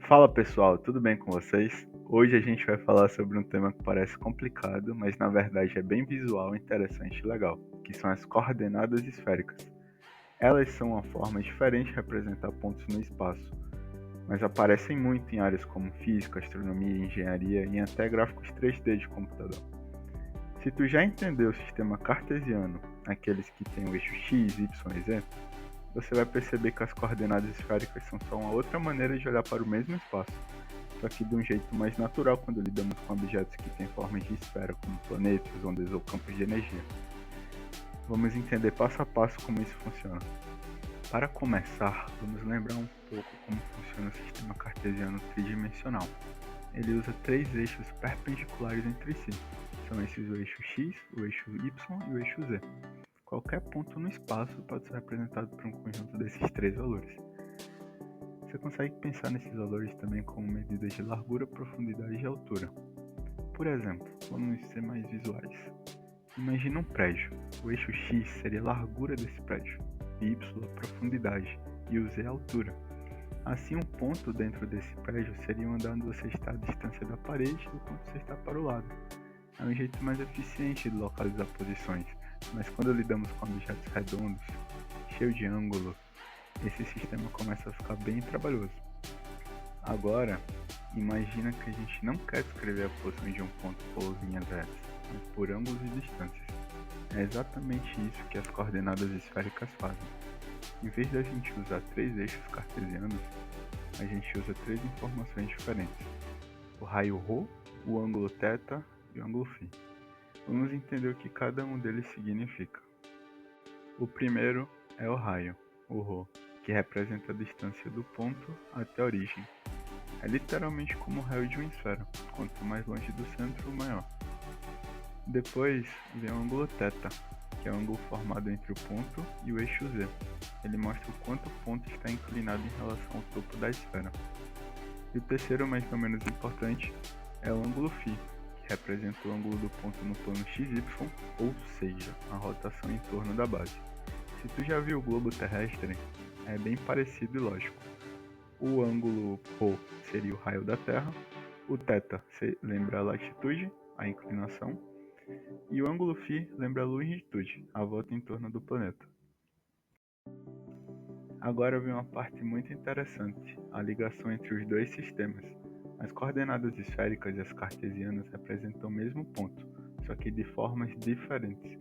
Fala pessoal, tudo bem com vocês? Hoje a gente vai falar sobre um tema que parece complicado, mas na verdade é bem visual, interessante e legal, que são as coordenadas esféricas. Elas são uma forma diferente de representar pontos no espaço, mas aparecem muito em áreas como física, astronomia, engenharia e até gráficos 3D de computador. Se tu já entendeu o sistema cartesiano, aqueles que têm o eixo x, y e z, você vai perceber que as coordenadas esféricas são só uma outra maneira de olhar para o mesmo espaço, só que de um jeito mais natural quando lidamos com objetos que têm formas de esfera, como planetas, ondas ou campos de energia. Vamos entender passo a passo como isso funciona. Para começar, vamos lembrar um pouco como funciona o sistema cartesiano tridimensional. Ele usa três eixos perpendiculares entre si. São esses o eixo x, o eixo y e o eixo z. Qualquer ponto no espaço pode ser representado por um conjunto desses três valores. Você consegue pensar nesses valores também como medidas de largura, profundidade e altura. Por exemplo, vamos ser mais visuais. Imagina um prédio. O eixo x seria a largura desse prédio, y a profundidade e o z a altura. Assim, um ponto dentro desse prédio seria onde você está a distância da parede e o quanto você está para o lado. É um jeito mais eficiente de localizar posições, mas quando lidamos com objetos redondos, cheios de ângulo, esse sistema começa a ficar bem trabalhoso. Agora, imagina que a gente não quer descrever a posição de um ponto por linhas retas, mas por ângulos e distâncias. É exatamente isso que as coordenadas esféricas fazem. Em vez de a gente usar três eixos cartesianos, a gente usa três informações diferentes: o raio ρ, o ângulo θ e o ângulo φ. Vamos entender o que cada um deles significa. O primeiro é o raio, o ρ, que representa a distância do ponto até a origem. É literalmente como o raio de uma esfera, quanto mais longe do centro, maior. Depois vem o ângulo θ, que é o ângulo formado entre o ponto e o eixo z. Ele mostra o quanto o ponto está inclinado em relação ao topo da esfera. E o terceiro, mas não menos importante, é o ângulo φ, que representa o ângulo do ponto no plano XY, ou seja, a rotação em torno da base. Se tu já viu o globo terrestre, é bem parecido e lógico. O ângulo ρ seria o raio da Terra, o θ lembra a latitude, a inclinação, e o ângulo φ lembra a longitude, a volta em torno do planeta. Agora vem uma parte muito interessante, a ligação entre os dois sistemas. As coordenadas esféricas e as cartesianas representam o mesmo ponto, só que de formas diferentes.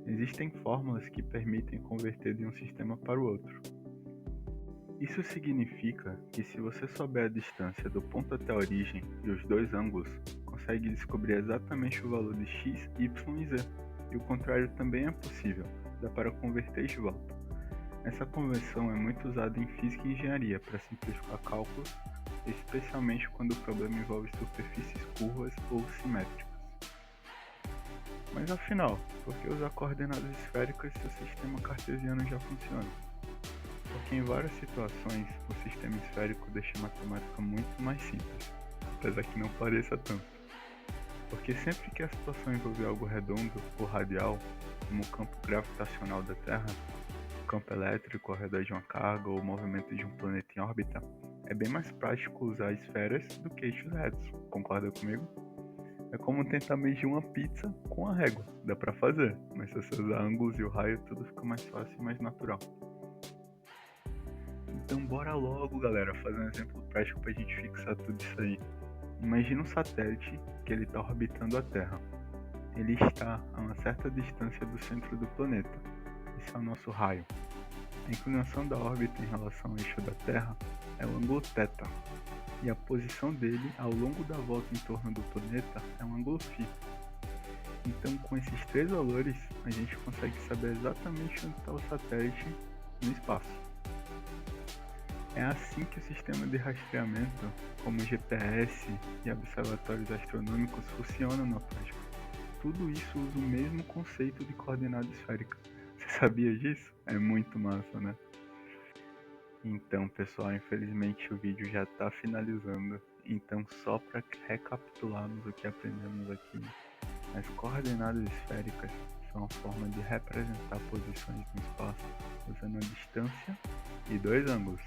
Existem fórmulas que permitem converter de um sistema para o outro. Isso significa que se você souber a distância do ponto até a origem e os dois ângulos, consegue descobrir exatamente o valor de x, y e z. E o contrário também é possível, dá para converter de volta. Essa conversão é muito usada em física e engenharia para simplificar cálculos, especialmente quando o problema envolve superfícies curvas ou simétricas. Mas afinal, por que usar coordenadas esféricas se o sistema cartesiano já funciona? Porque em várias situações o sistema esférico deixa a matemática muito mais simples, apesar que não pareça tanto. Porque sempre que a situação envolver algo redondo ou radial, como o campo gravitacional da Terra, o campo elétrico ao redor de uma carga ou o movimento de um planeta em órbita, é bem mais prático usar esferas do que eixos retos, concorda comigo? É como tentar medir uma pizza com a régua, dá pra fazer, mas se você usar ângulos e o raio tudo fica mais fácil e mais natural. Então bora logo, galera, fazer um exemplo prático pra gente fixar tudo isso aí. Imagina um satélite que ele está orbitando a Terra. Ele está a uma certa distância do centro do planeta. Esse é o nosso raio. A inclinação da órbita em relação ao eixo da Terra é o ângulo θ. E a posição dele ao longo da volta em torno do planeta é um ângulo φ. Então, com esses três valores, a gente consegue saber exatamente onde está o satélite no espaço. É assim que o sistema de rastreamento, como GPS e observatórios astronômicos, funcionam na prática. Tudo isso usa o mesmo conceito de coordenada esférica. Você sabia disso? É muito massa, né? Então, pessoal, infelizmente o vídeo já está finalizando. Então, só para recapitularmos o que aprendemos aqui, as coordenadas esféricas são a forma de representar posições no espaço usando a distância e dois ângulos.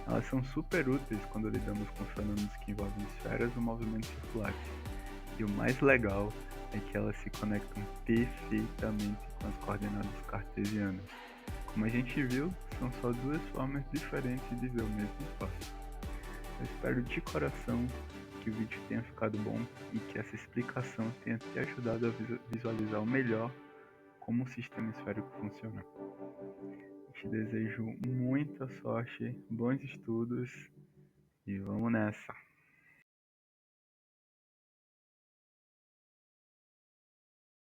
Elas são super úteis quando lidamos com fenômenos que envolvem esferas ou movimentos circulares. E o mais legal é que elas se conectam perfeitamente com as coordenadas cartesianas. Como a gente viu, são só duas formas diferentes de ver o mesmo espaço. Eu espero de coração que o vídeo tenha ficado bom e que essa explicação tenha te ajudado a visualizar o melhor como o sistema esférico funciona. Te desejo muita sorte, bons estudos e vamos nessa!